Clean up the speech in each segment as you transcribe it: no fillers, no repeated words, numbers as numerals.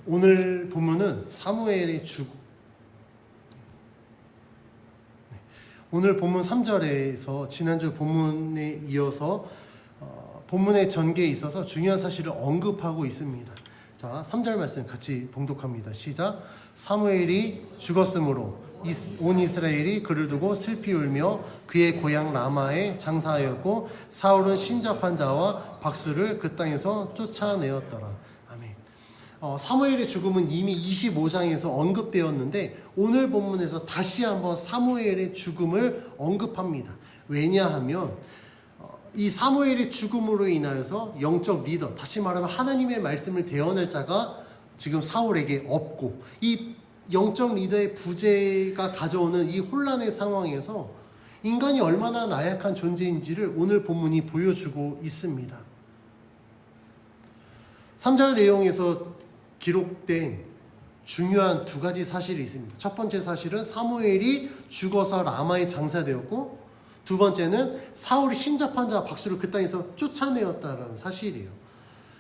오늘 본문은 사무엘의 죽음. 오늘 본문 3절에서 지난주 본문에 이어서 본문의 전개에 있어서 중요한 사실을 언급하고 있습니다. 자, 3절 말씀 같이 봉독합니다. 시작. 사무엘이 죽었으므로 온 이스라엘이 그를 두고 슬피 울며 그의 고향 라마에 장사하였고 사울은 신접한 자와 박수를 그 땅에서 쫓아내었더라. 아멘. 사무엘의 죽음은 이미 25장에서 언급되었는데 오늘 본문에서 다시 한번 사무엘의 죽음을 언급합니다. 왜냐하면 이 사무엘의 죽음으로 인하여서 영적 리더, 다시 말하면 하나님의 말씀을 대언할 자가 지금 사울에게 없고, 이 영적 리더의 부재가 가져오는 이 혼란의 상황에서 인간이 얼마나 나약한 존재인지를 오늘 본문이 보여주고 있습니다. 3절 내용에서 기록된 중요한 두 가지 사실이 있습니다. 첫 번째 사실은 사무엘이 죽어서 라마에 장사되었고, 두 번째는 사울이 신접한 자 박수를 그 땅에서 쫓아내었다는 사실이에요.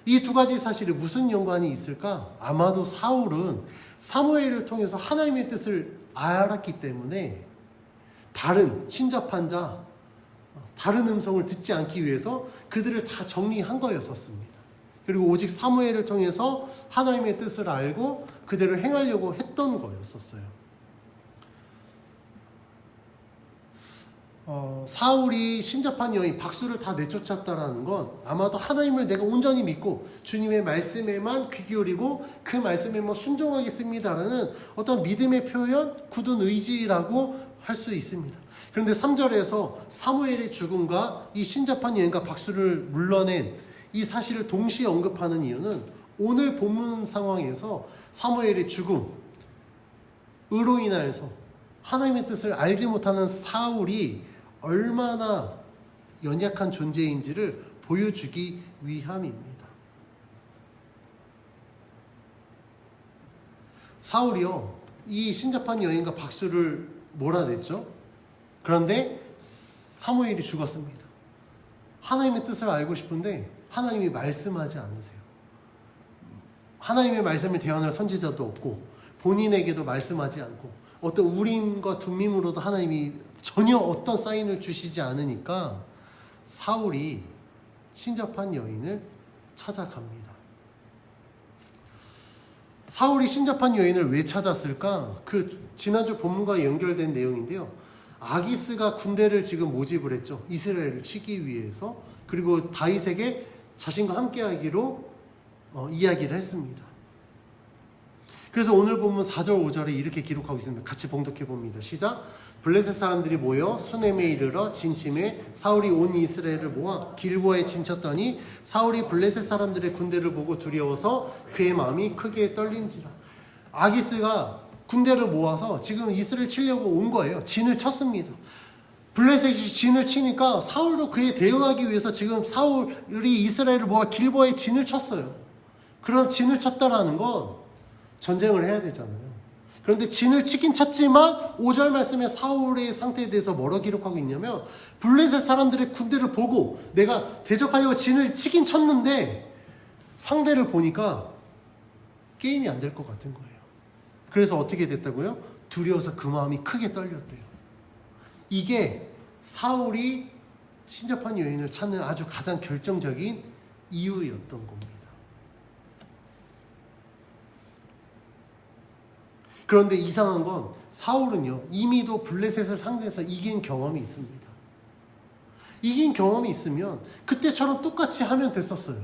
이 두 가지 사실이 무슨 연관이 있을까? 아마도 사울은 사무엘을 통해서 하나님의 뜻을 알았기 때문에 다른 신접한 자, 다른 음성을 듣지 않기 위해서 그들을 다 정리한 거였었습니다. 그리고 오직 사무엘을 통해서 하나님의 뜻을 알고 그대로 행하려고 했던 거였었어요. 사울이 신접한 여인 박수를 다 내쫓았다라는 건 아마도 하나님을 내가 온전히 믿고 주님의 말씀에만 귀 기울이고 그 말씀에만 순종하겠습니다라는 어떤 믿음의 표현, 굳은 의지라고 할 수 있습니다. 그런데 3절에서 사무엘의 죽음과 이 신접한 여인과 박수를 물러낸 이 사실을 동시에 언급하는 이유는 오늘 본문 상황에서 사무엘의 죽음으로 인하여서 하나님의 뜻을 알지 못하는 사울이 얼마나 연약한 존재인지를 보여주기 위함입니다. 사울이요, 이 신접한 여인과 박수를 몰아냈죠. 그런데 사무엘이 죽었습니다. 하나님의 뜻을 알고 싶은데 하나님이 말씀하지 않으세요. 하나님의 말씀을 대언할 선지자도 없고 본인에게도 말씀하지 않고 어떤 우림과 둠밈으로도 하나님이 전혀 어떤 사인을 주시지 않으니까 사울이 신접한 여인을 찾아갑니다. 사울이 신접한 여인을 왜 찾았을까? 그 지난주 본문과 연결된 내용인데요. 아기스가 군대를 지금 모집을 했죠. 이스라엘을 치기 위해서. 그리고 다윗에게 자신과 함께하기로 이야기를 했습니다. 그래서 오늘 본문 4절 5절에 이렇게 기록하고 있습니다. 같이 봉독해 봅니다. 시작. 블레셋 사람들이 모여 수넴에 이르러 진침해 사울이 온 이스라엘을 모아 길보아에 진쳤더니 사울이 블레셋 사람들의 군대를 보고 두려워서 그의 마음이 크게 떨린지라. 아기스가 군대를 모아서 지금 이스라엘 치려고 온 거예요. 진을 쳤습니다. 블레셋이 진을 치니까 사울도 그에 대응하기 위해서 지금 사울이 이스라엘을 모아 길보아에 진을 쳤어요. 그럼 진을 쳤다라는 건 전쟁을 해야 되잖아요. 그런데 진을 치긴 쳤지만 5절 말씀에 사울의 상태에 대해서 뭐라 기록하고 있냐면 블레셋 사람들의 군대를 보고 내가 대적하려고 진을 치긴 쳤는데 상대를 보니까 게임이 안 될 것 같은 거예요. 그래서 어떻게 됐다고요? 두려워서 그 마음이 크게 떨렸대요. 이게 사울이 신접한 여인을 찾는 아주 가장 결정적인 이유였던 겁니다. 그런데 이상한 건 사울은요, 이미도 블레셋을 상대해서 이긴 경험이 있습니다. 이긴 경험이 있으면 그때처럼 똑같이 하면 됐었어요.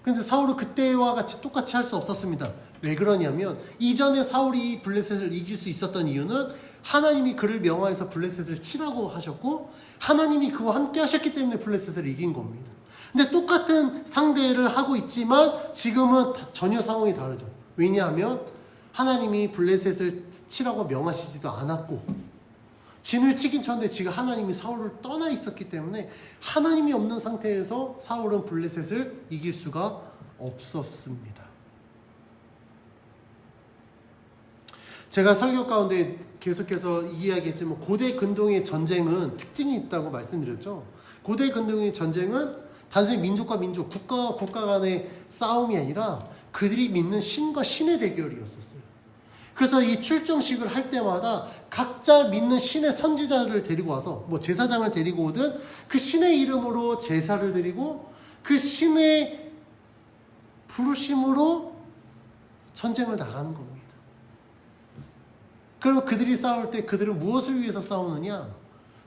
그런데 사울은 그때와 같이 똑같이 할 수 없었습니다. 왜 그러냐면 이전에 사울이 블레셋을 이길 수 있었던 이유는 하나님이 그를 명하여서 블레셋을 치라고 하셨고 하나님이 그와 함께 하셨기 때문에 블레셋을 이긴 겁니다. 근데 똑같은 상대를 하고 있지만 지금은 전혀 상황이 다르죠. 왜냐하면 하나님이 블레셋을 치라고 명하시지도 않았고 진을 치긴 쳤는데 지금 하나님이 사울을 떠나 있었기 때문에 하나님이 없는 상태에서 사울은 블레셋을 이길 수가 없었습니다. 제가 설교 가운데 계속해서 이야기했지만 고대 근동의 전쟁은 특징이 있다고 말씀드렸죠. 고대 근동의 전쟁은 단순히 민족과 민족, 국가와 국가 간의 싸움이 아니라 그들이 믿는 신과 신의 대결이었었어요. 그래서 이 출정식을 할 때마다 각자 믿는 신의 선지자를 데리고 와서 뭐 제사장을 데리고 오든 그 신의 이름으로 제사를 드리고 그 신의 부르심으로 전쟁을 나가는 겁니다. 그럼 그들이 싸울 때 그들은 무엇을 위해서 싸우느냐?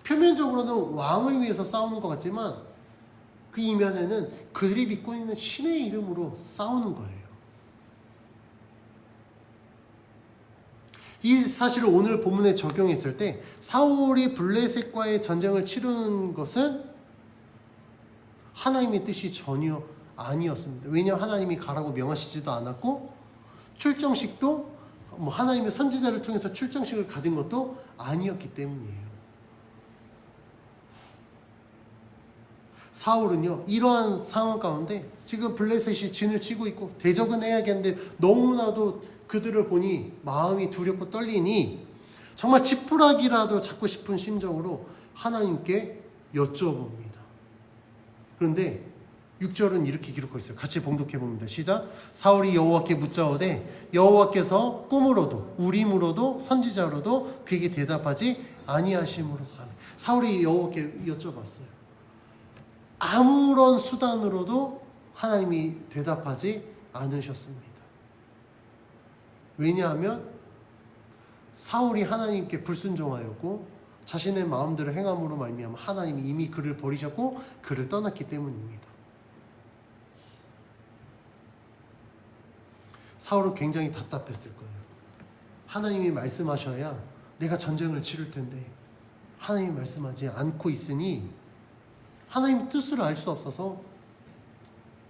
표면적으로는 왕을 위해서 싸우는 것 같지만 그 이면에는 그들이 믿고 있는 신의 이름으로 싸우는 거예요. 이 사실을 오늘 본문에 적용했을 때 사울이 블레셋과의 전쟁을 치르는 것은 하나님의 뜻이 전혀 아니었습니다. 왜냐하면 하나님이 가라고 명하시지도 않았고 출정식도 뭐 하나님의 선지자를 통해서 출정식을 가진 것도 아니었기 때문이에요. 사울은요, 이러한 상황 가운데 지금 블레셋이 진을 치고 있고 대적은 해야겠는데 너무나도 그들을 보니 마음이 두렵고 떨리니 정말 지푸라기라도 잡고 싶은 심정으로 하나님께 여쭤봅니다. 그런데 6절은 이렇게 기록하고 있어요. 같이 봉독해 봅니다. 시작. 사울이 여호와께 묻자오되 여호와께서 꿈으로도 우림으로도 선지자로도 그에게 대답하지 아니하심으로. 사울이 여호와께 여쭤봤어요. 아무런 수단으로도 하나님이 대답하지 않으셨습니다. 왜냐하면 사울이 하나님께 불순종하였고 자신의 마음대로 행함으로 말미암아 하나님이 이미 그를 버리셨고 그를 떠났기 때문입니다. 사울은 굉장히 답답했을 거예요. 하나님이 말씀하셔야 내가 전쟁을 치를 텐데 하나님이 말씀하지 않고 있으니 하나님의 뜻을 알 수 없어서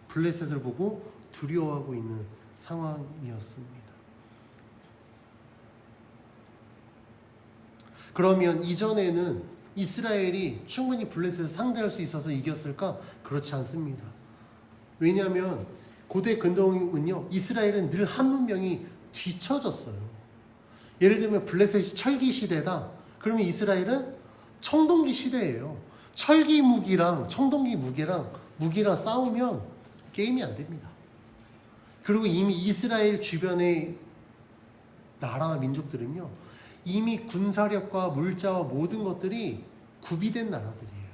블레셋을 보고 두려워하고 있는 상황이었습니다. 그러면 이전에는 이스라엘이 충분히 블레셋을 상대할 수 있어서 이겼을까? 그렇지 않습니다. 왜냐하면 고대 근동은요, 이스라엘은 늘 한 문명이 뒤처졌어요. 예를 들면 블레셋이 철기 시대다. 그러면 이스라엘은 청동기 시대예요. 철기 무기랑 청동기 무기랑 싸우면 게임이 안 됩니다. 그리고 이미 이스라엘 주변의 나라와 민족들은요, 이미 군사력과 물자와 모든 것들이 구비된 나라들이에요.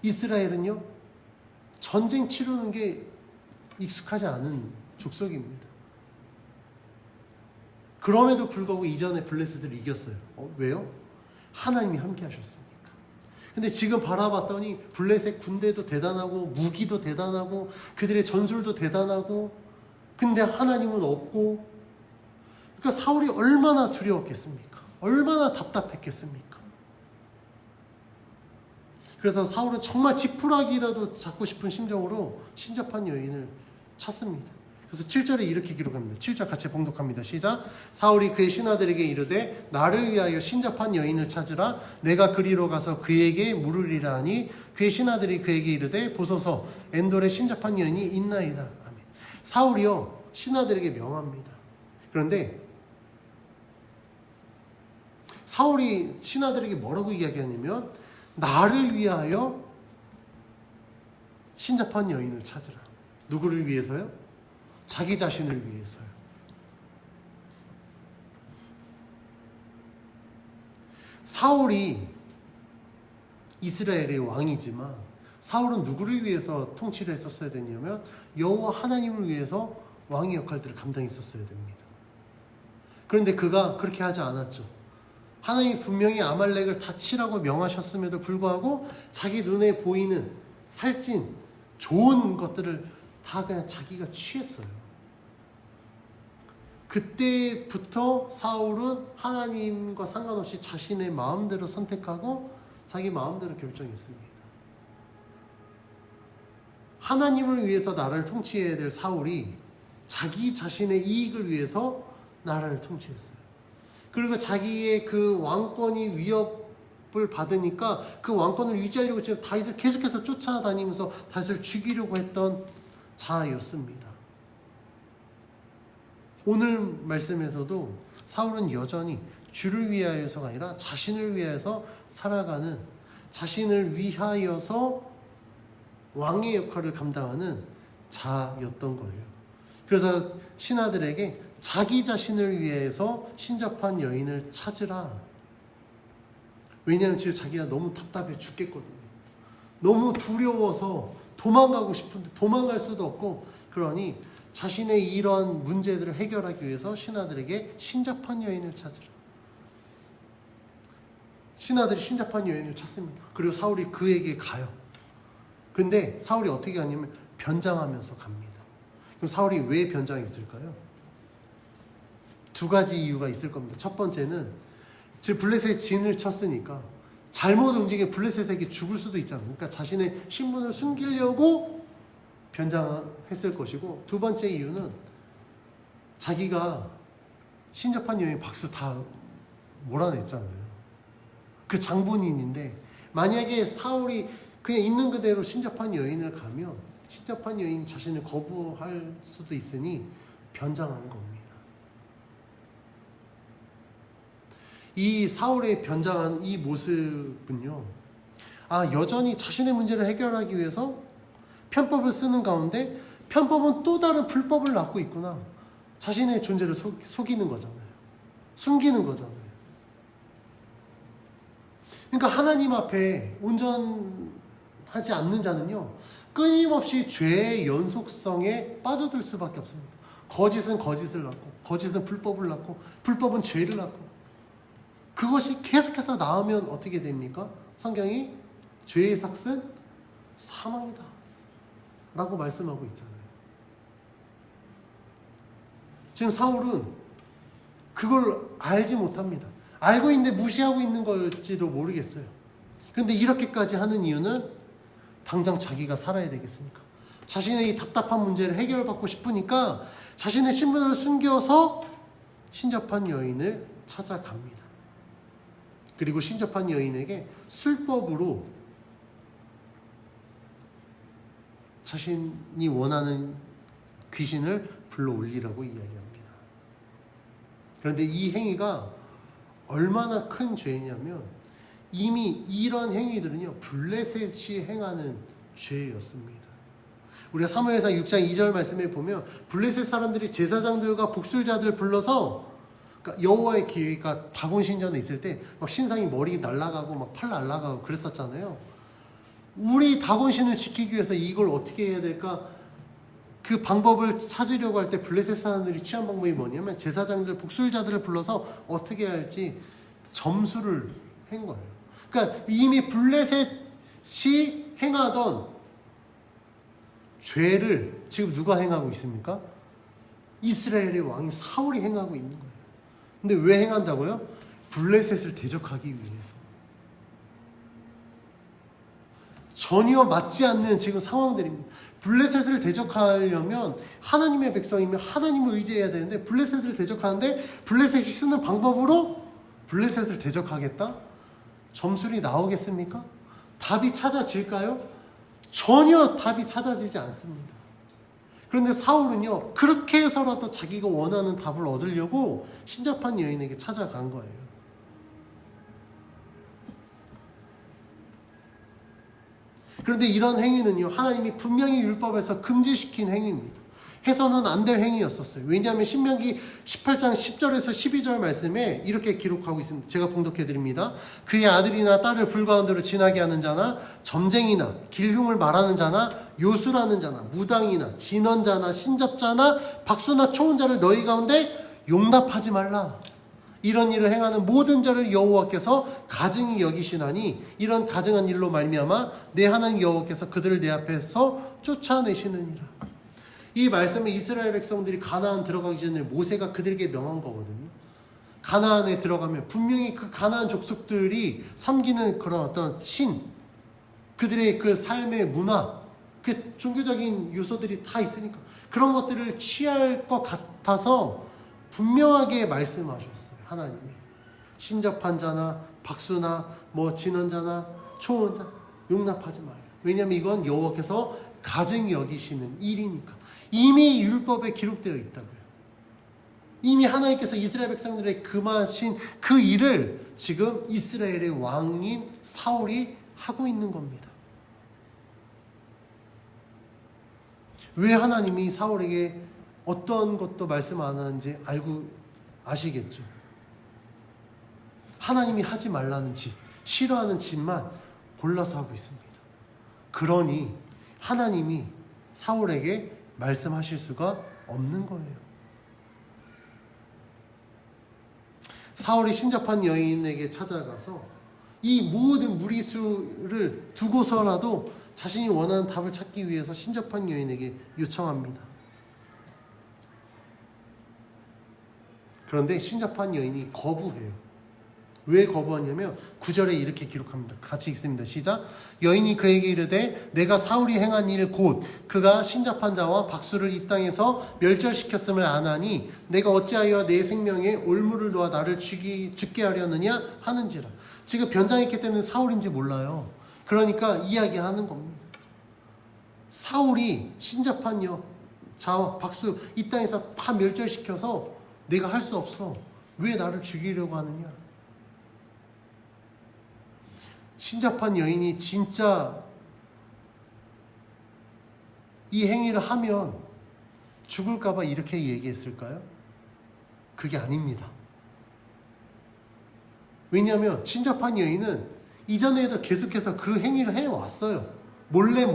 이스라엘은요, 전쟁 치르는 게 익숙하지 않은 족속입니다. 그럼에도 불구하고 이전에 블레셋을 이겼어요. 왜요? 하나님이 함께 하셨으니까. 근데 지금 바라봤더니 블레셋 군대도 대단하고 무기도 대단하고 그들의 전술도 대단하고 근데 하나님은 없고, 그러니까 사울이 얼마나 두려웠겠습니까? 얼마나 답답했겠습니까? 그래서 사울은 정말 지푸라기라도 잡고 싶은 심정으로 신접한 여인을 찾습니다. 그래서 7절에 이렇게 기록합니다. 7절 같이 봉독합니다. 시작. 사울이 그의 신하들에게 이르되 나를 위하여 신접한 여인을 찾으라. 내가 그리로 가서 그에게 물으리라 하니 그의 신하들이 그에게 이르되 보소서 엔돌에 신접한 여인이 있나이다. 아멘. 사울이요, 신하들에게 명합니다. 그런데 사울이 신하들에게 뭐라고 이야기하냐면 나를 위하여 신접한 여인을 찾으라. 누구를 위해서요? 자기 자신을 위해서요. 사울이 이스라엘의 왕이지만 사울은 누구를 위해서 통치를 했었어야 됐냐면 여호와 하나님을 위해서 왕의 역할들을 감당했었어야 됩니다. 그런데 그가 그렇게 하지 않았죠. 하나님이 분명히 아말렉을 다 치라고 명하셨음에도 불구하고 자기 눈에 보이는 살찐 좋은 것들을 다 그냥 자기가 취했어요. 그때부터 사울은 하나님과 상관없이 자신의 마음대로 선택하고 자기 마음대로 결정했습니다. 하나님을 위해서 나라를 통치해야 될 사울이 자기 자신의 이익을 위해서 나라를 통치했어요. 그리고 자기의 그 왕권이 위협을 받으니까 그 왕권을 유지하려고 지금 다윗을 계속해서 쫓아다니면서 다윗을 죽이려고 했던 자였습니다. 오늘 말씀에서도 사울은 여전히 주를 위하여서가 아니라 자신을 위하여서 살아가는, 자신을 위하여서 왕의 역할을 감당하는 자였던 거예요. 그래서 신하들에게 자기 자신을 위해서 신접한 여인을 찾으라. 왜냐하면 지금 자기가 너무 답답해 죽겠거든요. 너무 두려워서 도망가고 싶은데 도망갈 수도 없고, 그러니 자신의 이런 문제들을 해결하기 위해서 신하들에게 신접한 여인을 찾으라. 신하들이 신접한 여인을 찾습니다. 그리고 사울이 그에게 가요. 근데 사울이 어떻게 하냐면 변장하면서 갑니다. 그럼 사울이 왜 변장했을까요? 두 가지 이유가 있을 겁니다. 첫 번째는 즉 블레셋의 진을 쳤으니까 잘못 움직여 블레셋에게 죽을 수도 있잖아요. 그러니까 자신의 신분을 숨기려고 변장했을 것이고, 두 번째 이유는 자기가 신접한 여인 박수 다 몰아냈잖아요. 그 장본인인데 만약에 사울이 그냥 있는 그대로 신접한 여인을 가면 신접한 여인 자신을 거부할 수도 있으니 변장한 겁니다. 이 사울의 변장한 이 모습은요, 여전히 자신의 문제를 해결하기 위해서 편법을 쓰는 가운데 편법은 또 다른 불법을 낳고 있구나. 자신의 존재를 속이는 거잖아요. 숨기는 거잖아요. 그러니까 하나님 앞에 온전하지 않는 자는요, 끊임없이 죄의 연속성에 빠져들 수밖에 없습니다. 거짓은 거짓을 낳고, 거짓은 불법을 낳고, 불법은 죄를 낳고, 그것이 계속해서 나오면 어떻게 됩니까? 성경이 죄의 삭은 사망이다 라고 말씀하고 있잖아요. 지금 사울은 그걸 알지 못합니다. 알고 있는데 무시하고 있는 걸지도 모르겠어요. 그런데 이렇게까지 하는 이유는 당장 자기가 살아야 되겠으니까, 자신의 이 답답한 문제를 해결받고 싶으니까 자신의 신분을 숨겨서 신접한 여인을 찾아갑니다. 그리고 신접한 여인에게 술법으로 자신이 원하는 귀신을 불러올리라고 이야기합니다. 그런데 이 행위가 얼마나 큰 죄냐면 이미 이런 행위들은요, 블레셋이 행하는 죄였습니다. 우리가 사무엘상 6장 2절 말씀에 보면 블레셋 사람들이 제사장들과 복술자들을 불러서, 그러니까 여호와의 기회가 다곤 신전에 있을 때 막 신상이 머리 날아가고 막 팔 날아가고 그랬었잖아요. 우리 다곤 신을 지키기 위해서 이걸 어떻게 해야 될까? 그 방법을 찾으려고 할 때 블레셋 사람들이 취한 방법이 뭐냐면 제사장들, 복술자들을 불러서 어떻게 할지 점수를 한 거예요. 그러니까 이미 블레셋이 행하던 죄를 지금 누가 행하고 있습니까? 이스라엘의 왕인 사울이 행하고 있는 거예요. 근데 왜 행한다고요? 블레셋을 대적하기 위해서. 전혀 맞지 않는 지금 상황들입니다. 블레셋을 대적하려면 하나님의 백성이면 하나님을 의지해야 되는데 블레셋을 대적하는데 블레셋이 쓰는 방법으로 블레셋을 대적하겠다? 점술이 나오겠습니까? 답이 찾아질까요? 전혀 답이 찾아지지 않습니다. 그런데 사울은요, 그렇게 해서라도 자기가 원하는 답을 얻으려고 신접한 여인에게 찾아간 거예요. 그런데 이런 행위는요, 하나님이 분명히 율법에서 금지시킨 행위입니다. 해서는 안 될 행위였었어요. 왜냐하면 신명기 18장 10절에서 12절 말씀에 이렇게 기록하고 있습니다. 제가 봉독해 드립니다. 그의 아들이나 딸을 불가운데로 지나게 하는 자나 점쟁이나 길흉을 말하는 자나 요술하는 자나 무당이나 진언자나 신접자나 박수나 초혼자를 너희 가운데 용납하지 말라. 이런 일을 행하는 모든 자를 여호와께서 가증히 여기시나니 이런 가증한 일로 말미암아 내 하나님 여호와께서 그들을 내 앞에서 쫓아내시느니라. 이 말씀에 이스라엘 백성들이 가나안 들어가기 전에 모세가 그들에게 명한 거거든요. 가나안에 들어가면 분명히 그 가나안 족속들이 섬기는 그런 어떤 신, 그들의 그 삶의 문화, 그 종교적인 요소들이 다 있으니까 그런 것들을 취할 것 같아서 분명하게 말씀하셨어요. 하나님이 신접한 자나 박수나 진언자나 초혼자 용납하지 마요. 왜냐하면 이건 여호와께서 가증히 여기시는 일이니까. 이미 율법에 기록되어 있다고요. 이미 하나님께서 이스라엘 백성들에게 금하신 그 일을 지금 이스라엘의 왕인 사울이 하고 있는 겁니다. 왜 하나님이 사울에게 어떤 것도 말씀 안 하는지 알고 아시겠죠? 하나님이 하지 말라는 짓, 싫어하는 짓만 골라서 하고 있습니다. 그러니 하나님이 사울에게 말씀하실 수가 없는 거예요. 사울이 신접한 여인에게 찾아가서 이 모든 무리수를 두고서라도 자신이 원하는 답을 찾기 위해서 신접한 여인에게 요청합니다. 그런데 신접한 여인이 거부해요. 왜 거부하냐면 9절에 이렇게 기록합니다. 같이 읽습니다. 시작. 여인이 그에게 이르되 내가 사울이 행한 일 곧 그가 신접한 자와 박수를 이 땅에서 멸절시켰음을 아나니 내가 어찌하여 내 생명에 올무를 놓아 나를 죽게 하려느냐 하는지라. 지금 변장했기 때문에 사울인지 몰라요. 그러니까 이야기하는 겁니다. 사울이 신접한 자와 박수 이 땅에서 다 멸절시켜서 내가 할 수 없어. 왜 나를 죽이려고 하느냐. 신접한 여인이 진짜 이 행위를 하면 죽을까봐 이렇게 얘기했을까요? 그게 아닙니다. 왜냐하면 신접한 여인은 이전에도 계속해서 그 행위를 해왔어요. 몰래.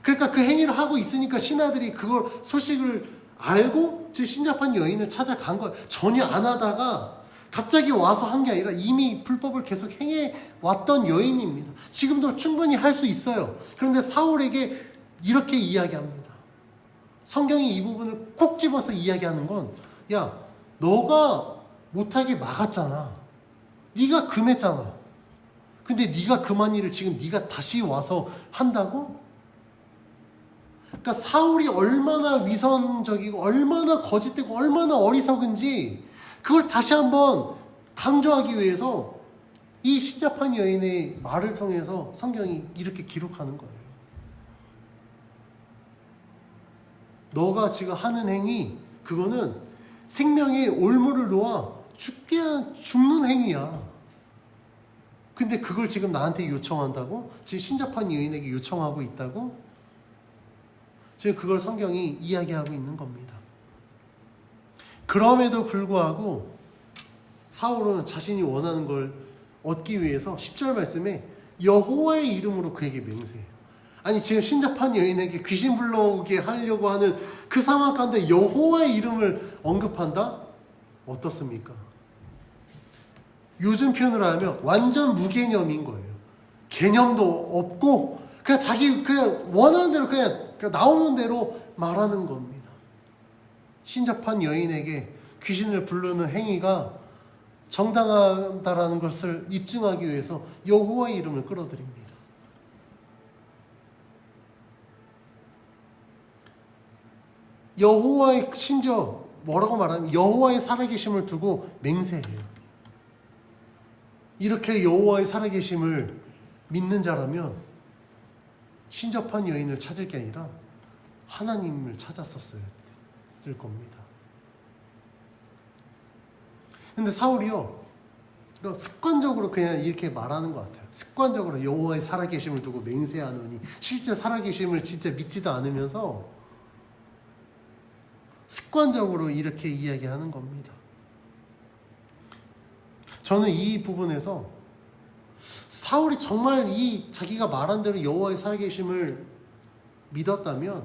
그러니까 그 행위를 하고 있으니까 신하들이 그걸 소식을 알고 신접한 여인을 찾아간 거예요. 전혀 안 하다가 갑자기 와서 한 게 아니라 이미 불법을 계속 행해왔던 여인입니다. 지금도 충분히 할 수 있어요. 그런데 사울에게 이렇게 이야기합니다. 성경이 이 부분을 콕 집어서 이야기하는 건 야, 너가 못하게 막았잖아. 네가 금했잖아. 근데 네가 금한 일을 지금 네가 다시 와서 한다고? 그러니까 사울이 얼마나 위선적이고 얼마나 거짓되고 얼마나 어리석은지 그걸 다시 한번 강조하기 위해서 이 신접한 여인의 말을 통해서 성경이 이렇게 기록하는 거예요. 너가 지금 하는 행위, 그거는 생명의 올무를 놓아 죽는 행위야. 근데 그걸 지금 나한테 요청한다고? 지금 신접한 여인에게 요청하고 있다고? 지금 그걸 성경이 이야기하고 있는 겁니다. 그럼에도 불구하고 사울은 자신이 원하는 걸 얻기 위해서 10절 말씀에 여호와의 이름으로 그에게 맹세해요. 아니 지금 신접한 여인에게 귀신 불러오게 하려고 하는 그 상황 가운데 여호와의 이름을 언급한다? 어떻습니까? 요즘 표현으로 하면 완전 무개념인 거예요. 개념도 없고 그냥 자기 그냥 원하는 대로 그냥 나오는 대로 말하는 겁니다. 신접한 여인에게 귀신을 부르는 행위가 정당하다라는 것을 입증하기 위해서 여호와의 이름을 끌어들입니다. 여호와의 심지어 뭐라고 말하면 여호와의 살아계심을 두고 맹세해요. 이렇게 여호와의 살아계심을 믿는 자라면 신접한 여인을 찾을 게 아니라 하나님을 찾았었어야 쓸 겁니다. 근데 사울이요, 습관적으로 그냥 이렇게 말하는 것 같아요. 습관적으로 여호와의 살아계심을 두고 맹세하노니 실제 살아계심을 진짜 믿지도 않으면서 습관적으로 이렇게 이야기하는 겁니다. 저는 이 부분에서 사울이 정말 이 자기가 말한 대로 여호와의 살아계심을 믿었다면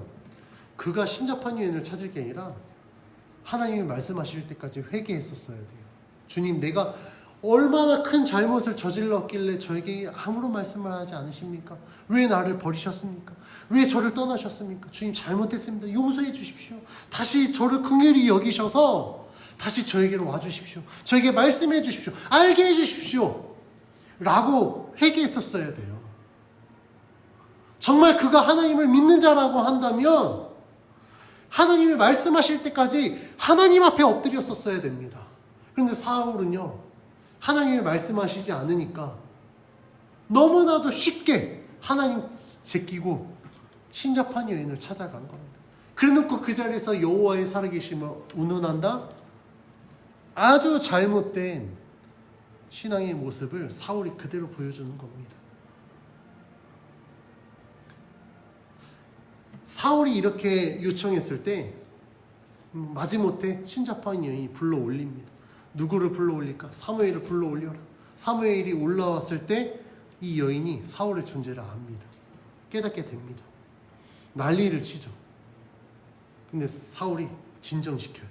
그가 신접한 여인을 찾을 게 아니라 하나님이 말씀하실 때까지 회개했었어야 돼요. 주님, 내가 얼마나 큰 잘못을 저질렀길래 저에게 아무런 말씀을 하지 않으십니까? 왜 나를 버리셨습니까? 왜 저를 떠나셨습니까? 주님, 잘못했습니다. 용서해 주십시오. 다시 저를 긍휼히 여기셔서 다시 저에게로 와주십시오. 저에게 말씀해 주십시오. 알게 해 주십시오. 라고 회개했었어야 돼요. 정말 그가 하나님을 믿는 자라고 한다면 하나님이 말씀하실 때까지 하나님 앞에 엎드렸었어야 됩니다. 그런데 사울은요, 하나님이 말씀하시지 않으니까 너무나도 쉽게 하나님 제끼고 신접한 여인을 찾아간 겁니다. 그래놓고 그 자리에서 여호와의 살아계심을 운운한다? 아주 잘못된 신앙의 모습을 사울이 그대로 보여주는 겁니다. 사울이 이렇게 요청했을 때 마지못해 신자판 여인이 불러 올립니다. 누구를 불러 올릴까? 사무엘을 불러 올려라. 사무엘이 올라왔을 때 이 여인이 사울의 존재를 압니다. 깨닫게 됩니다. 난리를 치죠. 근데 사울이 진정시켜요.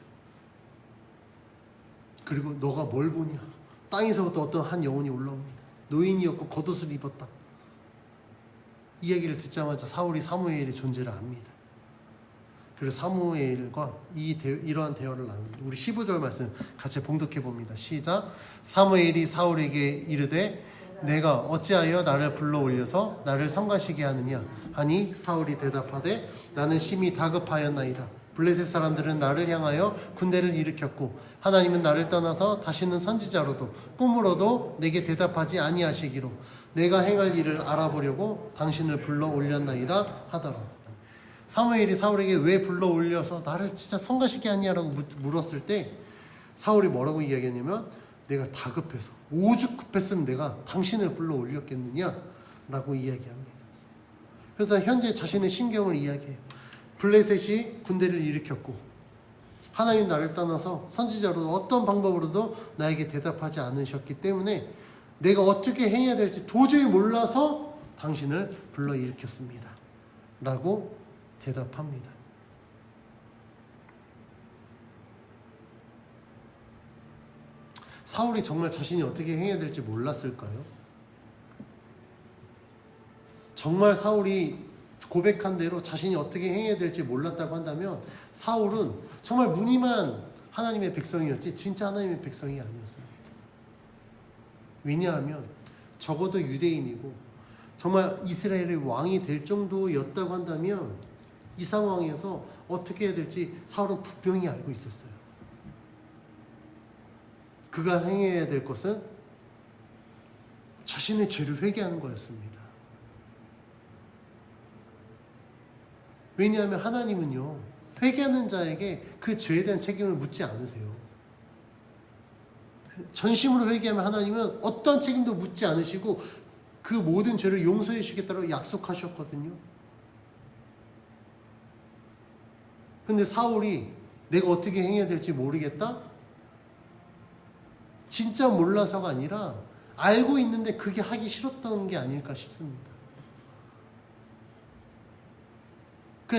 그리고 너가 뭘 보냐? 땅에서부터 어떤 한 영혼이 올라옵니다. 노인이었고 겉옷을 입었다. 이 얘기를 듣자마자 사울이 사무엘의 존재를 압니다. 그리고 사무엘과 이러한 대화를 나눕니다. 우리 15절 말씀 같이 봉독해 봅니다. 시작. 사무엘이 사울에게 이르되 내가 어찌하여 나를 불러 올려서 나를 성가시게 하느냐 하니 사울이 대답하되 나는 심히 다급하였나이다. 블레셋 사람들은 나를 향하여 군대를 일으켰고 하나님은 나를 떠나서 다시는 선지자로도 꿈으로도 내게 대답하지 아니하시기로 내가 행할 일을 알아보려고 당신을 불러 올렸나이다 하더라. 사무엘이 사울에게 왜 불러 올려서 나를 진짜 성가시게 하냐라고 물었을 때 사울이 뭐라고 이야기했냐면 내가 다급해서 오죽 급했으면 내가 당신을 불러 올렸겠느냐 라고 이야기합니다. 그래서 현재 자신의 심경을 이야기해요. 블레셋이 군대를 일으켰고 하나님 나를 떠나서 선지자로 어떤 방법으로도 나에게 대답하지 않으셨기 때문에 내가 어떻게 해야 될지 도저히 몰라서 당신을 불러 일으켰습니다 라고 대답합니다. 사울이 정말 자신이 어떻게 해야 될지 몰랐을까요? 정말 사울이 고백한 대로 자신이 어떻게 해야 될지 몰랐다고 한다면 사울은 정말 무늬만 하나님의 백성이었지 진짜 하나님의 백성이 아니었습니다. 왜냐하면 적어도 유대인이고 정말 이스라엘의 왕이 될 정도였다고 한다면 이 상황에서 어떻게 해야 될지 사울은 분명히 알고 있었어요. 그가 행해야 될 것은 자신의 죄를 회개하는 거였습니다. 왜냐하면 하나님은요 회개하는 자에게 그 죄에 대한 책임을 묻지 않으세요. 전심으로 회개하면 하나님은 어떤 책임도 묻지 않으시고 그 모든 죄를 용서해 주겠다고 약속하셨거든요. 근데 사울이 내가 어떻게 행해야 될지 모르겠다? 진짜 몰라서가 아니라 알고 있는데 그게 하기 싫었던 게 아닐까 싶습니다.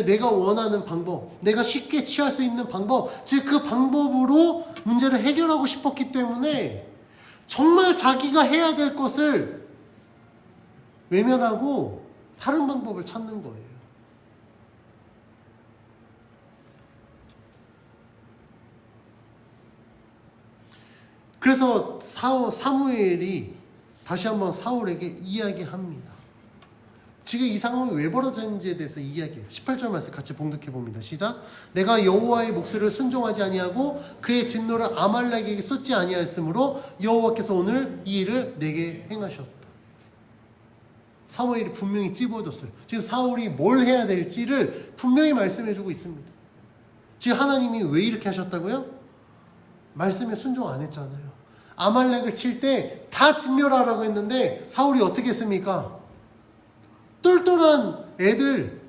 내가 원하는 방법, 내가 쉽게 취할 수 있는 방법, 즉 그 방법으로 문제를 해결하고 싶었기 때문에 정말 자기가 해야 될 것을 외면하고 다른 방법을 찾는 거예요. 그래서 사무엘이 다시 한번 사울에게 이야기합니다. 지금 이 상황이 왜 벌어졌는지에 대해서 이야기해요. 18절 말씀 같이 봉독해 봅니다. 시작. 내가 여호와의 목소리를 순종하지 아니하고 그의 진노를 아말렉에게 쏟지 아니하였으므로 여호와께서 오늘 이 일을 내게 행하셨다. 사무엘이 분명히 찝어줬어요. 지금 사울이 뭘 해야 될지를 분명히 말씀해주고 있습니다. 지금 하나님이 왜 이렇게 하셨다고요? 말씀에 순종 안 했잖아요. 아말렉을 칠 때 다 진멸하라고 했는데 사울이 어떻게 했습니까? 똘똘한 애들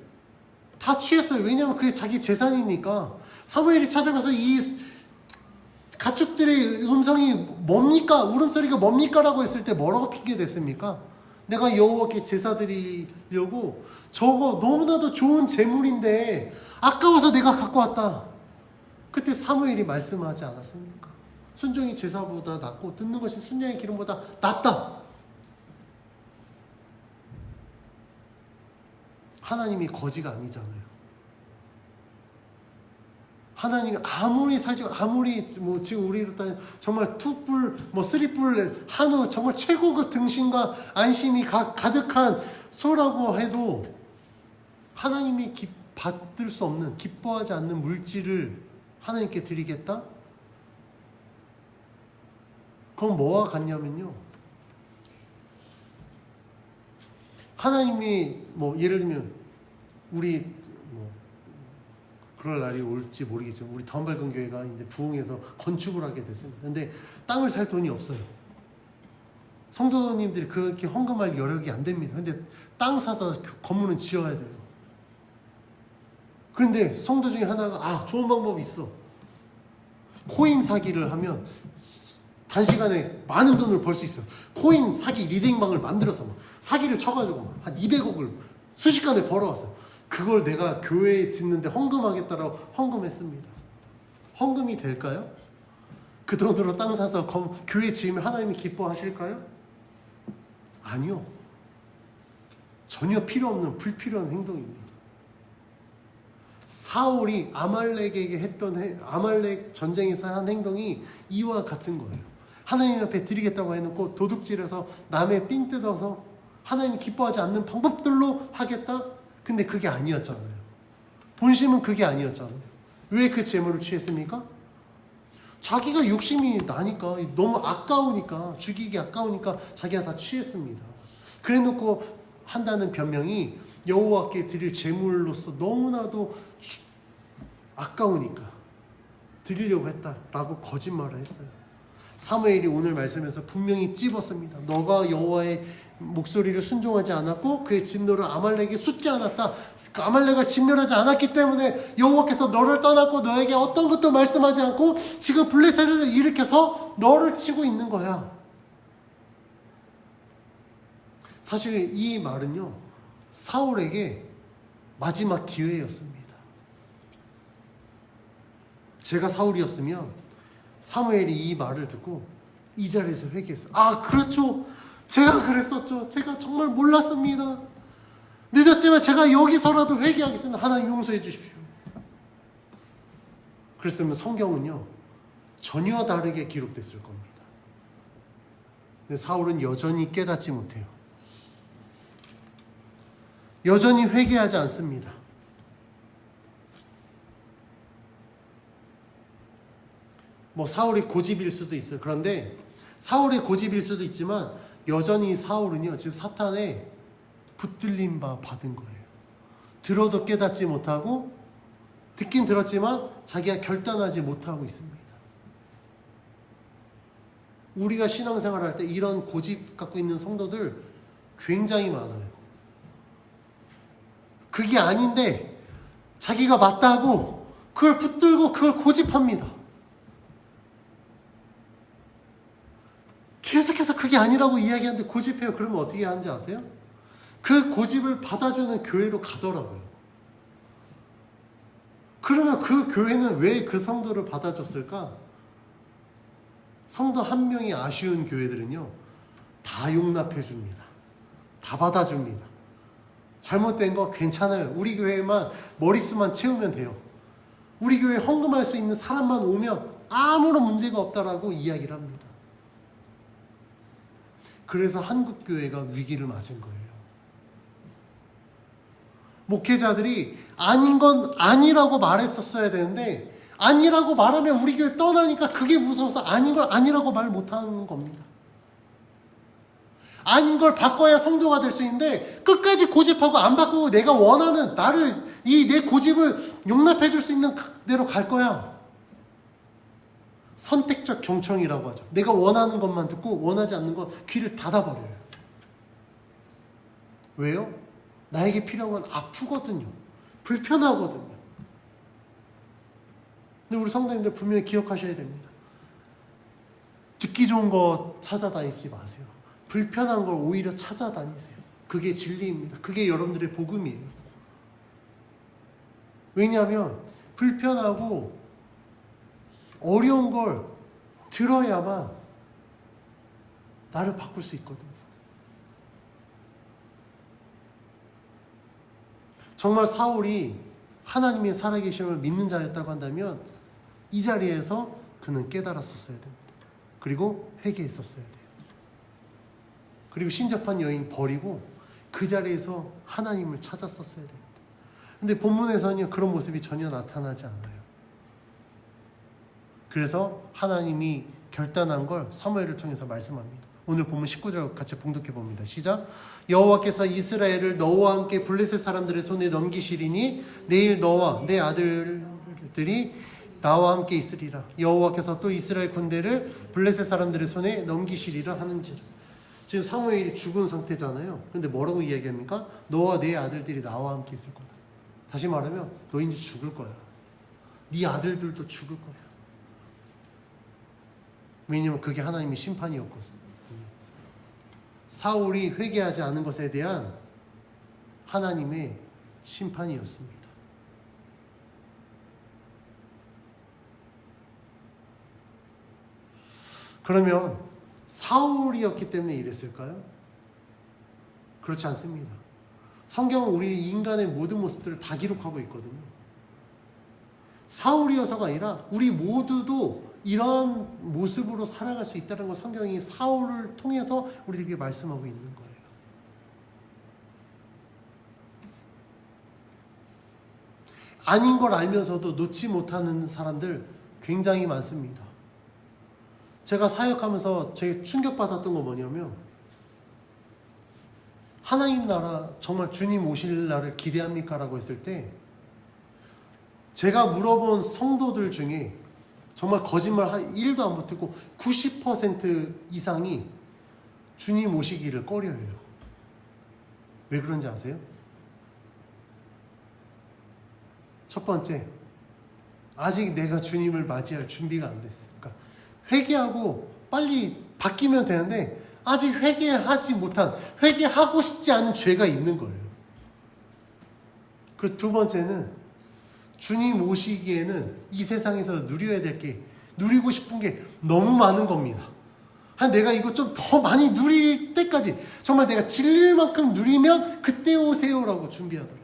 다 취했어요. 왜냐하면 그게 자기 재산이니까. 사무엘이 찾아가서 이 가축들의 음성이 뭡니까? 울음소리가 뭡니까? 라고 했을 때 뭐라고 핑계댔습니까? 내가 여호와께 제사 드리려고 저거 너무나도 좋은 재물인데 아까워서 내가 갖고 왔다. 그때 사무엘이 말씀하지 않았습니까? 순종이 제사보다 낫고 듣는 것이 순양의 기름보다 낫다. 하나님이 거지가 아니잖아요. 하나님이 아무리 아무리 지금 우리로 따지면 정말 투뿔, 쓰리뿔, 한우 정말 최고급 등심과 안심이 가득한 소라고 해도 하나님이 받을 수 없는, 기뻐하지 않는 물질을 하나님께 드리겠다? 그건 뭐와 같냐면요. 하나님이 예를 들면 우리 그럴 날이 올지 모르겠지만 우리 다운발권 교회가 이제 부흥해서 건축을 하게 됐습니다. 근데 땅을 살 돈이 없어요. 성도님들이 그렇게 헌금할 여력이 안 됩니다. 근데 땅 사서 건물은 지어야 돼요. 그런데 성도 중에 하나가 좋은 방법이 있어. 코인 사기를 하면 단시간에 많은 돈을 벌 수 있어. 코인 사기 리딩방을 만들어서 막 사기를 쳐가지고 막 한 200억을 순식간에 벌어왔어. 그걸 내가 교회에 짓는데 헌금하겠다라고 헌금했습니다. 헌금이 될까요? 그 돈으로 땅 사서 교회 지으면 하나님이 기뻐하실까요? 아니요. 전혀 필요 없는 불필요한 행동입니다. 사울이 아말렉에게 했던 아말렉 전쟁에서 한 행동이 이와 같은 거예요. 하나님 앞에 드리겠다고 해놓고 도둑질해서 남의 삥 뜯어서 하나님이 기뻐하지 않는 방법들로 하겠다? 근데 그게 아니었잖아요. 본심은 그게 아니었잖아요. 왜 그 재물을 취했습니까? 자기가 욕심이 나니까, 너무 아까우니까, 죽이기 아까우니까 자기가 다 취했습니다. 그래놓고 한다는 변명이 여호와께 드릴 제물로서 너무나도 아까우니까 드리려고 했다라고 거짓말을 했어요. 사무엘이 오늘 말씀에서 분명히 찝었습니다. 너가 여호와의 목소리를 순종하지 않았고 그의 진노를 아말렉에 쏟지 않았다. 그 아말렉을 진멸하지 않았기 때문에 여호와께서 너를 떠났고 너에게 어떤 것도 말씀하지 않고 지금 블레셋을 일으켜서 너를 치고 있는 거야. 사실 이 말은요, 사울에게 마지막 기회였습니다. 제가 사울이었으면 사무엘이 이 말을 듣고 이 자리에서 회개했어요. 아, 그렇죠. 제가 그랬었죠. 제가 정말 몰랐습니다. 늦었지만 제가 여기서라도 회개하겠습니다. 하나님 용서해 주십시오. 그랬으면 성경은요, 전혀 다르게 기록됐을 겁니다. 근데 사울은 여전히 깨닫지 못해요. 여전히 회개하지 않습니다. 뭐 사울이 고집일 수도 있어요. 그런데 사울의 고집일 수도 있지만 여전히 사울은요, 지금 사탄의 붙들림 바 받은 거예요. 들어도 깨닫지 못하고 듣긴 들었지만 자기가 결단하지 못하고 있습니다. 우리가 신앙생활 할 때 이런 고집 갖고 있는 성도들 굉장히 많아요. 그게 아닌데 자기가 맞다고 그걸 붙들고 그걸 고집합니다. 계속해서 그게 아니라고 이야기하는데 고집해요. 그러면 어떻게 하는지 아세요? 그 고집을 받아주는 교회로 가더라고요. 그러면 그 교회는 왜 그 성도를 받아줬을까? 성도 한 명이 아쉬운 교회들은요, 다 용납해 줍니다. 다 받아줍니다. 잘못된 거 괜찮아요. 우리 교회만 머릿수만 채우면 돼요. 우리 교회에 헌금할 수 있는 사람만 오면 아무런 문제가 없다라고 이야기를 합니다. 그래서 한국 교회가 위기를 맞은 거예요. 목회자들이 아닌 건 아니라고 말했었어야 되는데 아니라고 말하면 우리 교회 떠나니까 그게 무서워서 아닌 걸 아니라고 말 못하는 겁니다. 아닌 걸 바꿔야 성도가 될 수 있는데 끝까지 고집하고 안 바꾸고 내가 원하는 나를 이 내 고집을 용납해 줄 수 있는 대로 갈 거야. 선택적 경청이라고 하죠. 내가 원하는 것만 듣고 원하지 않는 건 귀를 닫아버려요. 왜요? 나에게 필요한 건 아프거든요. 불편하거든요. 근데 우리 성도님들 분명히 기억하셔야 됩니다. 듣기 좋은 거 찾아다니지 마세요. 불편한 걸 오히려 찾아다니세요. 그게 진리입니다. 그게 여러분들의 복음이에요. 왜냐하면 불편하고 어려운 걸 들어야만 나를 바꿀 수 있거든요. 정말 사울이 하나님의 살아계심을 믿는 자였다고 한다면 이 자리에서 그는 깨달았었어야 됩니다. 그리고 회개했었어야 돼요. 그리고 신접한 여인 버리고 그 자리에서 하나님을 찾았었어야 됩니다. 근데 본문에서는 그런 모습이 전혀 나타나지 않아요. 그래서 하나님이 결단한 걸 사무엘을 통해서 말씀합니다. 오늘 본문 19절 같이 봉독해 봅니다. 시작. 여호와께서 이스라엘을 너와 함께 블레셋 사람들의 손에 넘기시리니 내일 너와 내 아들들이 나와 함께 있으리라. 여호와께서 또 이스라엘 군대를 블레셋 사람들의 손에 넘기시리라 하는지라. 지금 사무엘이 죽은 상태잖아요. 근데 뭐라고 이야기합니까? 너와 내 아들들이 나와 함께 있을 거다. 다시 말하면 너 이제 죽을 거야. 네 아들들도 죽을 거야. 왜냐하면 그게 하나님의 심판이었거든요. 사울이 회개하지 않은 것에 대한 하나님의 심판이었습니다. 그러면 사울이었기 때문에 이랬을까요? 그렇지 않습니다. 성경은 우리 인간의 모든 모습들을 다 기록하고 있거든요. 사울이어서가 아니라 우리 모두도 이런 모습으로 살아갈 수 있다는 걸 성경이 사울을 통해서 우리에게 말씀하고 있는 거예요. 아닌 걸 알면서도 놓지 못하는 사람들 굉장히 많습니다. 제가 사역하면서 제가 충격받았던 건 뭐냐면, 하나님 나라 정말 주님 오실 날을 기대합니까? 라고 했을 때 제가 물어본 성도들 중에 정말 거짓말 1도 안 보태고 90% 이상이 주님 오시기를 꺼려해요. 왜 그런지 아세요? 첫 번째, 아직 내가 주님을 맞이할 준비가 안 됐어요. 그러니까 회개하고 빨리 바뀌면 되는데 아직 회개하지 못한, 회개하고 싶지 않은 죄가 있는 거예요. 그 두 번째는 주님 오시기에는 이 세상에서 누려야 될 게, 누리고 싶은 게 너무 많은 겁니다. 내가 이거 좀 더 많이 누릴 때까지, 정말 내가 질릴 만큼 누리면 그때 오세요라고 준비하더라고요.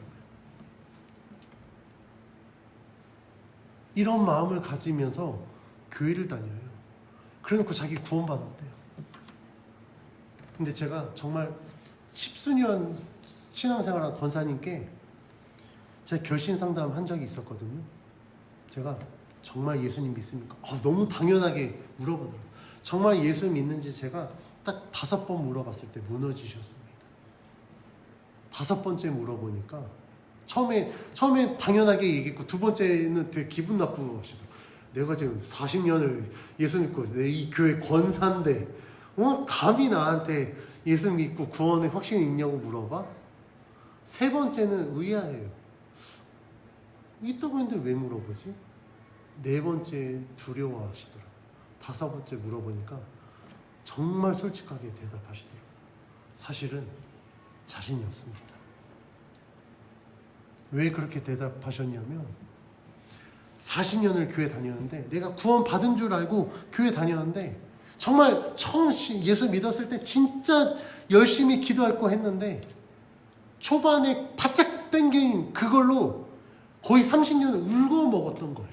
이런 마음을 가지면서 교회를 다녀요. 그래놓고 자기 구원받았대요. 근데 제가 정말 10수년 신앙생활한 권사님께 제가 결신 상담 한 적이 있었거든요. 제가 정말 예수님 믿습니까? 너무 당연하게 물어보더라고요. 정말 예수 믿는지 제가 딱 5번 물어봤을 때 무너지셨습니다. 5번째 물어보니까 처음에 당연하게 얘기했고, 두 번째는 되게 기분 나쁘시더라고요. 내가 지금 40년을 예수 믿고 내 이 교회 권사인데 감히 나한테 예수 믿고 구원의 확신이 있냐고 물어봐? 세 번째는 의아해요. 있다고 했는데 왜 물어보지? 네 번째 두려워하시더라고요. 5번째 물어보니까 정말 솔직하게 대답하시더라고요. 사실은 자신이 없습니다. 왜 그렇게 대답하셨냐면, 40년을 교회 다녔는데, 내가 구원 받은 줄 알고 교회 다녔는데, 정말 처음 예수 믿었을 때 진짜 열심히 기도했고 했는데, 초반에 바짝 땡긴 그걸로 거의 30년을 울고 먹었던 거예요.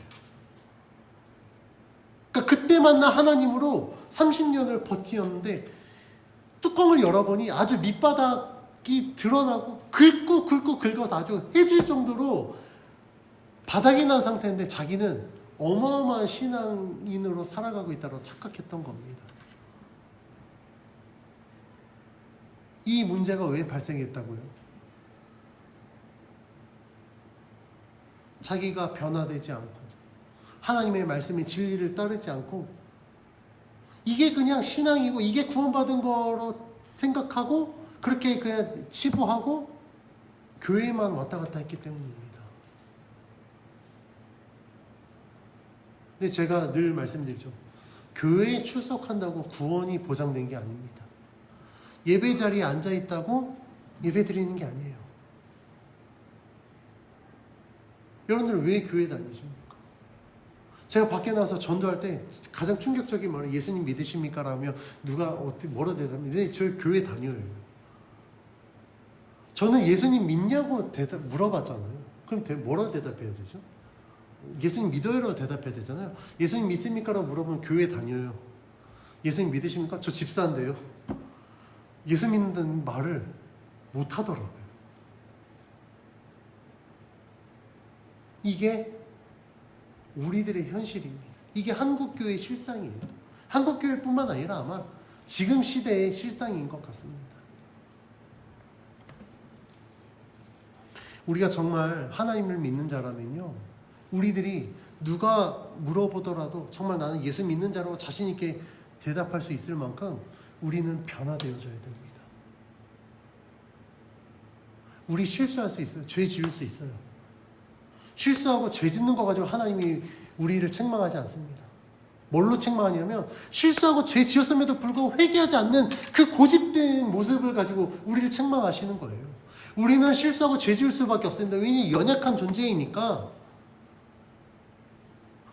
그러니까 그때 만나 하나님으로 30년을 버티었는데, 뚜껑을 열어보니 아주 밑바닥이 드러나고 긁고 긁어서 아주 해질 정도로 바닥이 난 상태인데, 자기는 어마어마한 신앙인으로 살아가고 있다고 착각했던 겁니다. 이 문제가 왜 발생했다고요? 자기가 변화되지 않고 하나님의 말씀의 진리를 따르지 않고, 이게 그냥 신앙이고 이게 구원받은 거로 생각하고 그렇게 그냥 치부하고 교회만 왔다 갔다 했기 때문입니다. 근데 제가 늘 말씀드리죠. 교회에 출석한다고 구원이 보장된 게 아닙니다. 예배 자리에 앉아 있다고 예배 드리는 게 아니에요. 여러분들 왜 교회 다니십니까? 제가 밖에 나와서 전도할 때 가장 충격적인 말은 예수님 믿으십니까? 라며 누가 어떻게 뭐라 대답합니다. 네, 저 교회 다녀요. 저는 예수님 믿냐고 물어봤잖아요. 그럼 뭐라 대답해야 되죠? 예수님 믿어요라고 대답해야 되잖아요. 예수님 믿습니까? 라고 물어보면 교회 다녀요. 예수님 믿으십니까? 저 집사인데요. 예수 믿는다는 말을 못 하더라고요. 이게 우리들의 현실입니다. 이게 한국교회의 실상이에요. 한국교회뿐만 아니라 아마 지금 시대의 실상인 것 같습니다. 우리가 정말 하나님을 믿는 자라면요, 우리들이 누가 물어보더라도 정말 나는 예수 믿는 자라고 자신 있게 대답할 수 있을 만큼 우리는 변화되어져야 됩니다. 우리 실수할 수 있어요. 죄 지을 수 있어요. 실수하고 죄 짓는 거 가지고 하나님이 우리를 책망하지 않습니다. 뭘로 책망하냐면 실수하고 죄 지었음에도 불구하고 회개하지 않는 그 고집된 모습을 가지고 우리를 책망하시는 거예요. 우리는 실수하고 죄 지을 수밖에 없습니다. 왜냐하면 연약한 존재이니까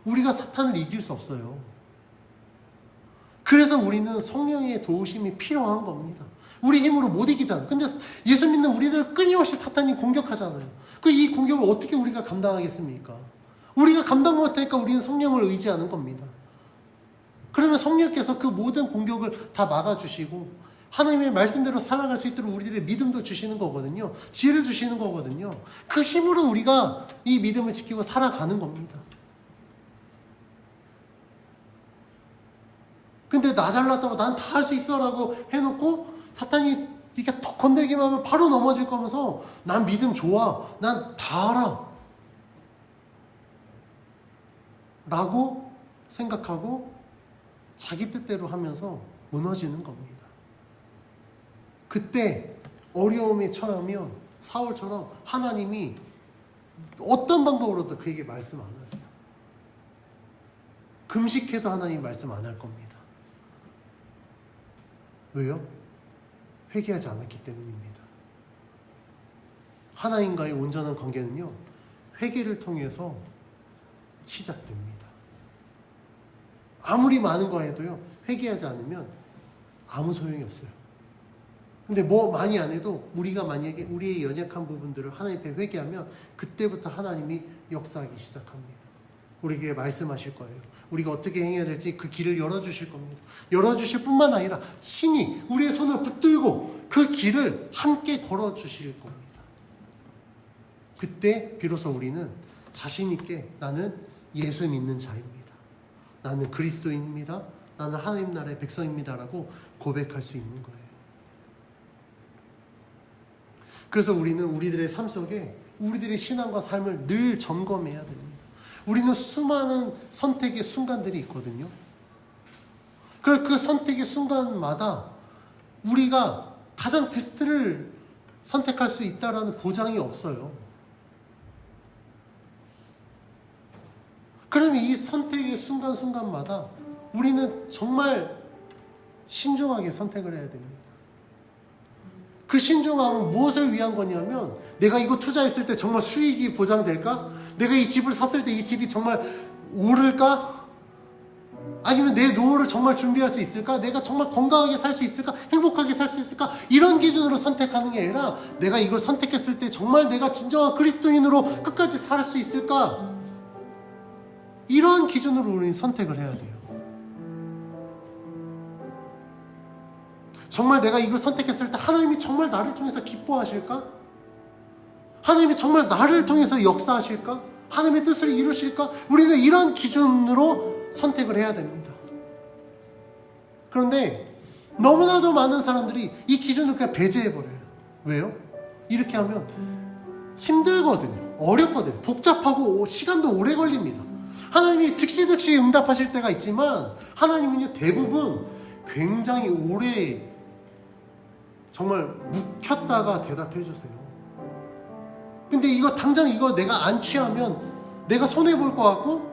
우리가 사탄을 이길 수 없어요. 그래서 우리는 성령의 도우심이 필요한 겁니다. 우리 힘으로 못 이기잖아요. 근데 예수 믿는 우리들을 끊임없이 사탄이 공격하잖아요. 이 공격을 어떻게 우리가 감당하겠습니까? 우리가 감당 못하니까 우리는 성령을 의지하는 겁니다. 그러면 성령께서 그 모든 공격을 다 막아주시고 하나님의 말씀대로 살아갈 수 있도록 우리들의 믿음도 주시는 거거든요. 지혜를 주시는 거거든요. 그 힘으로 우리가 이 믿음을 지키고 살아가는 겁니다. 근데 나 잘났다고 난 다 할 수 있어 라고 해놓고 사탄이 이렇게 턱 건들기만 하면 바로 넘어질 거면서 난 믿음 좋아, 난 다 알아 라고 생각하고 자기 뜻대로 하면서 무너지는 겁니다. 그때 어려움에 처하면 사울처럼 하나님이 어떤 방법으로도 그에게 말씀 안 하세요. 금식해도 하나님 말씀 안 할 겁니다. 왜요? 회개하지 않았기 때문입니다. 하나님과의 온전한 관계는요, 회개를 통해서 시작됩니다. 아무리 많은 거 해도요, 회개하지 않으면 아무 소용이 없어요. 근데 뭐 많이 안 해도 우리가 만약에 우리의 연약한 부분들을 하나님 앞에 회개하면 그때부터 하나님이 역사하기 시작합니다. 우리에게 말씀하실 거예요. 우리가 어떻게 행해야 될지 그 길을 열어주실 겁니다. 열어주실 뿐만 아니라 친히 우리의 손을 붙들고 그 길을 함께 걸어주실 겁니다. 그때 비로소 우리는 자신 있게 나는 예수 믿는 자입니다. 나는 그리스도인입니다. 나는 하나님 나라의 백성입니다라고 고백할 수 있는 거예요. 그래서 우리는 우리들의 삶 속에 우리들의 신앙과 삶을 늘 점검해야 됩니다. 우리는 수많은 선택의 순간들이 있거든요. 그 선택의 순간마다 우리가 가장 베스트를 선택할 수 있다라는 보장이 없어요. 그러면 이 선택의 순간순간마다 우리는 정말 신중하게 선택을 해야 됩니다. 그 신중함은 무엇을 위한 거냐면 내가 이거 투자했을 때 정말 수익이 보장될까? 내가 이 집을 샀을 때 이 집이 정말 오를까? 아니면 내 노후를 정말 준비할 수 있을까? 내가 정말 건강하게 살 수 있을까? 행복하게 살 수 있을까? 이런 기준으로 선택하는 게 아니라 내가 이걸 선택했을 때 정말 내가 진정한 그리스도인으로 끝까지 살 수 있을까? 이런 기준으로 우리는 선택을 해야 돼요. 정말 내가 이걸 선택했을 때 하나님이 정말 나를 통해서 기뻐하실까? 하나님이 정말 나를 통해서 역사하실까? 하나님의 뜻을 이루실까? 우리는 이런 기준으로 선택을 해야 됩니다. 그런데 너무나도 많은 사람들이 이 기준을 그냥 배제해버려요. 왜요? 이렇게 하면 힘들거든요. 어렵거든요. 복잡하고 시간도 오래 걸립니다. 하나님이 즉시 응답하실 때가 있지만 하나님은요 대부분 굉장히 오래 정말 묵혔다가 대답해 주세요. 근데 이거 당장 이거 내가 안 취하면 내가 손해볼 것 같고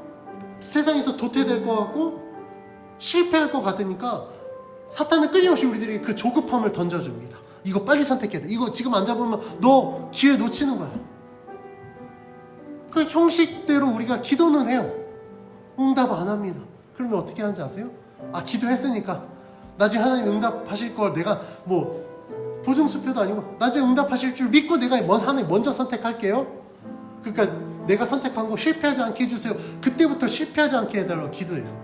세상에서 도태될 것 같고 실패할 것 같으니까 사탄은 끊임없이 우리들에게 그 조급함을 던져줍니다. 이거 빨리 선택해야 돼. 이거 지금 안 잡으면 너 기회 놓치는 거야. 그 형식대로 우리가 기도는 해요. 응답 안 합니다. 그러면 어떻게 하는지 아세요? 기도했으니까 나중에 하나님 응답하실 걸 내가 뭐 보증수표도 아니고 나중에 응답하실 줄 믿고 내가 하나님 먼저 선택할게요. 그러니까 내가 선택한 거 실패하지 않게 해주세요. 그때부터 실패하지 않게 해달라고 기도해요.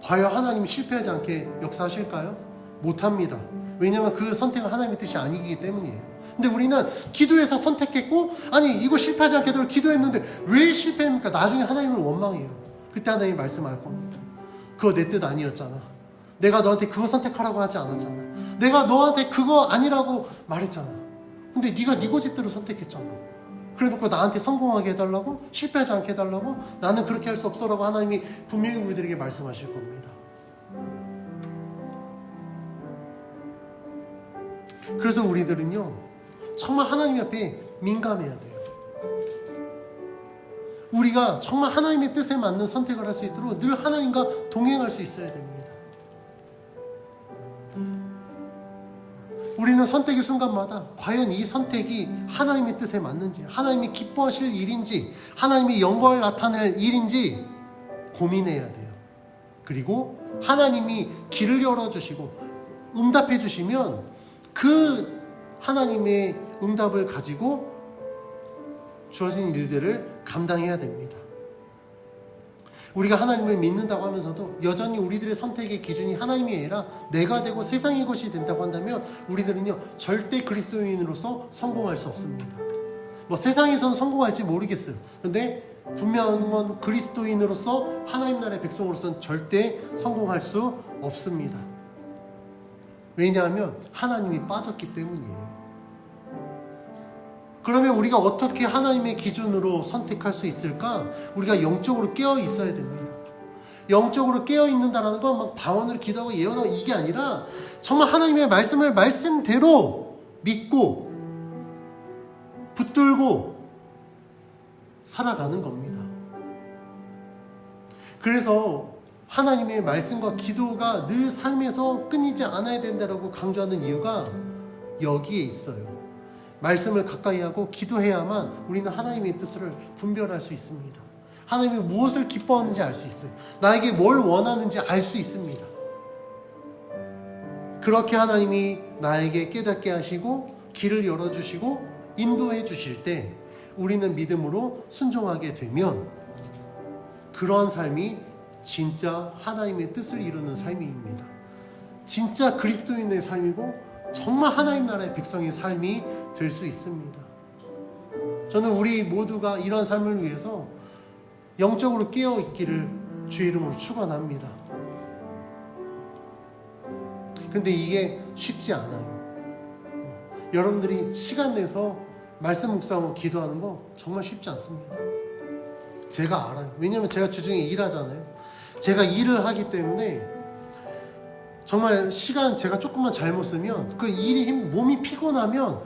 과연 하나님이 실패하지 않게 역사하실까요? 못합니다. 왜냐하면 그 선택은 하나님의 뜻이 아니기 때문이에요. 근데 우리는 기도해서 선택했고 이거 실패하지 않게 해달라고 기도했는데 왜 실패합니까? 나중에 하나님을 원망해요. 그때 하나님이 말씀할 겁니다. 그거 내 뜻 아니었잖아. 내가 너한테 그거 선택하라고 하지 않았잖아. 내가 너한테 그거 아니라고 말했잖아. 근데 네가 네 고집대로 선택했잖아. 그래놓고 나한테 성공하게 해달라고? 실패하지 않게 해달라고? 나는 그렇게 할 수 없어라고 하나님이 분명히 우리들에게 말씀하실 겁니다. 그래서 우리들은요 정말 하나님 앞에 민감해야 돼요. 우리가 정말 하나님의 뜻에 맞는 선택을 할 수 있도록 늘 하나님과 동행할 수 있어야 됩니다. 우리는 선택의 순간마다 과연 이 선택이 하나님의 뜻에 맞는지, 하나님이 기뻐하실 일인지, 하나님의 영광을 나타낼 일인지 고민해야 돼요. 그리고 하나님이 길을 열어주시고 응답해 주시면 그 하나님의 응답을 가지고 주어진 일들을 감당해야 됩니다. 우리가 하나님을 믿는다고 하면서도 여전히 우리들의 선택의 기준이 하나님이 아니라 내가 되고 세상의 것이 된다고 한다면 우리들은요 절대 그리스도인으로서 성공할 수 없습니다. 뭐 세상에서는 성공할지 모르겠어요. 그런데 분명한 건 그리스도인으로서 하나님 나라의 백성으로서는 절대 성공할 수 없습니다. 왜냐하면 하나님이 빠졌기 때문이에요. 그러면 우리가 어떻게 하나님의 기준으로 선택할 수 있을까? 우리가 영적으로 깨어 있어야 됩니다. 영적으로 깨어 있는다라는 건 막 방언으로 기도하고 예언하고 이게 아니라 정말 하나님의 말씀을 말씀대로 믿고 붙들고 살아가는 겁니다. 그래서 하나님의 말씀과 기도가 늘 삶에서 끊이지 않아야 된다고 강조하는 이유가 여기에 있어요. 말씀을 가까이 하고 기도해야만 우리는 하나님의 뜻을 분별할 수 있습니다. 하나님이 무엇을 기뻐하는지 알 수 있어요. 나에게 뭘 원하는지 알 수 있습니다. 그렇게 하나님이 나에게 깨닫게 하시고 길을 열어주시고 인도해 주실 때 우리는 믿음으로 순종하게 되면 그러한 삶이 진짜 하나님의 뜻을 이루는 삶입니다. 진짜 그리스도인의 삶이고 정말 하나님 나라의 백성의 삶이 될 수 있습니다. 저는 우리 모두가 이런 삶을 위해서 영적으로 깨어 있기를 주의 이름으로 축원합니다. 근데 이게 쉽지 않아요. 여러분들이 시간 내서 말씀 묵상하고 기도하는 거 정말 쉽지 않습니다. 제가 알아요. 왜냐하면 제가 주중에 일하잖아요. 제가 일을 하기 때문에 정말 시간 제가 조금만 잘못 쓰면 그 일이 몸이 피곤하면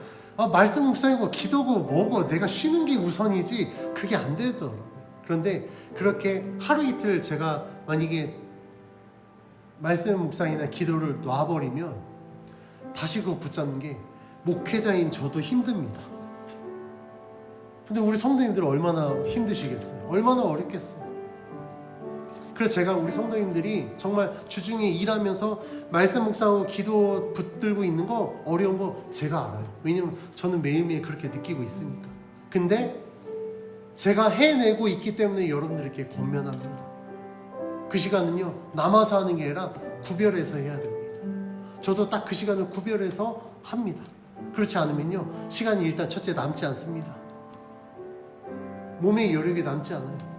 말씀 묵상이고 기도고 뭐고 내가 쉬는 게 우선이지 그게 안 되더라고요. 그런데 그렇게 하루 이틀 제가 만약에 말씀 묵상이나 기도를 놔버리면 다시 그거 붙잡는 게 목회자인 저도 힘듭니다. 근데 우리 성도님들 얼마나 힘드시겠어요? 얼마나 어렵겠어요? 그래서 제가 우리 성도님들이 정말 주중에 일하면서 말씀 묵상하고 기도 붙들고 있는 거 어려운 거 제가 알아요. 왜냐면 저는 매일매일 그렇게 느끼고 있으니까. 근데 제가 해내고 있기 때문에 여러분들에게 권면합니다. 그 시간은요 남아서 하는 게 아니라 구별해서 해야 됩니다. 저도 딱 그 시간을 구별해서 합니다. 그렇지 않으면요 시간이 일단 첫째 남지 않습니다. 몸에 여력이 남지 않아요.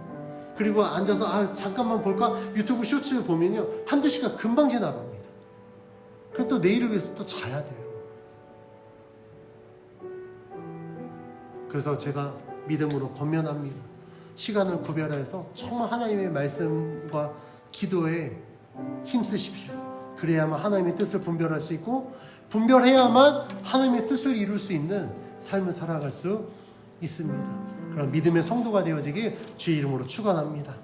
그리고 앉아서 잠깐만 볼까? 유튜브 쇼츠 보면요 한두 시간 금방 지나갑니다. 그럼 또 내일을 위해서 또 자야 돼요. 그래서 제가 믿음으로 권면합니다. 시간을 구별해서 정말 하나님의 말씀과 기도에 힘쓰십시오. 그래야만 하나님의 뜻을 분별할 수 있고 분별해야만 하나님의 뜻을 이룰 수 있는 삶을 살아갈 수 있습니다. 그럼 믿음의 성도가 되어지길 주의 이름으로 축원합니다.